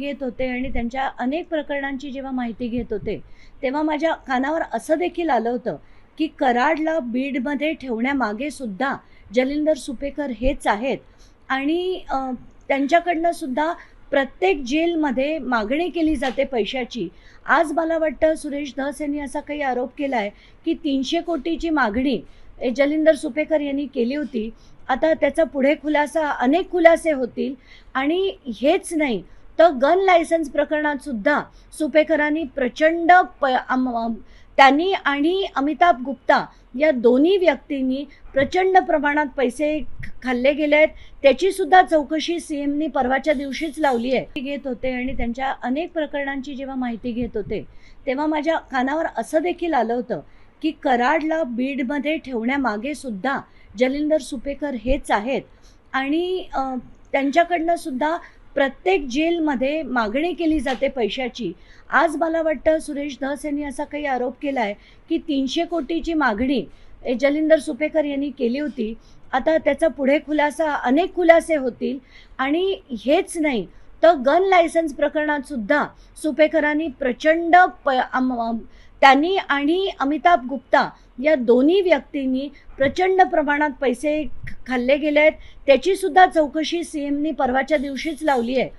घेत होते आणि त्यांच्या अनेक प्रकरणांची जेव्हा माहिती घेत होते तेव्हा माझ्या कानावर असं देखील आलं होतं की कराडला बीडमध्ये ठेवण्यामागे सुद्धा जलिंदर सुपेकर हेच आहेत आणि त्यांच्याकडनं सुद्धा प्रत्येक जेलमध्ये मागणी केली जाते पैशाची. आज मला वाटतं सुरेश धस यांनी असा काही आरोप केला आहे की 300 कोटीची मागणी जलिंदर सुपेकर यांनी केली होती. आता त्याचा पुढे खुलासा, अनेक खुलासे होतील. आणि हेच नाही तर गन लायसन्स प्रकरणात सुद्धा सुपेकरांनी प्रचंड त्यांनी आणि अमिताभ गुप्ता या दोन्ही व्यक्तींनी प्रचंड प्रमाणात पैसे खाल्ले गेले आहेत. त्याची सुद्धा चौकशी सीएमनी परवाच्या दिवशीच लावली आहे. घेत होते आणि त्यांच्या अनेक प्रकरणांची जेव्हा माहिती घेत होते तेव्हा माझ्या कानावर असं देखील आलं होतं की कराडला बीडमध्ये ठेवण्यामागे सुद्धा जलिंदर सुपेकर हेच आहेत आणि त्यांच्याकडनं सुद्धा प्रत्येक जेलमध्ये मागणी केली जाते पैशाची. आज मला वाटतं सुरेश धस यांनी असा काही आरोप केला आहे की 300 कोटीची मागणी जलिंदर सुपेकर यांनी केली होती. आता त्याचा पुढे खुलासा, अनेक खुलासे होतील. आणि हेच नाही तर गन लायसन्स प्रकरणात सुद्धा सुपेकरांनी प्रचंड त्यांनी आणि अमिताभ गुप्ता या दोन्ही व्यक्तींनी प्रचंड प्रमाणात पैसे खाल्ले गेले आहेत. त्याची सुद्धा चौकशी सीएमनी परवाच्या दिवशीच लावली आहे.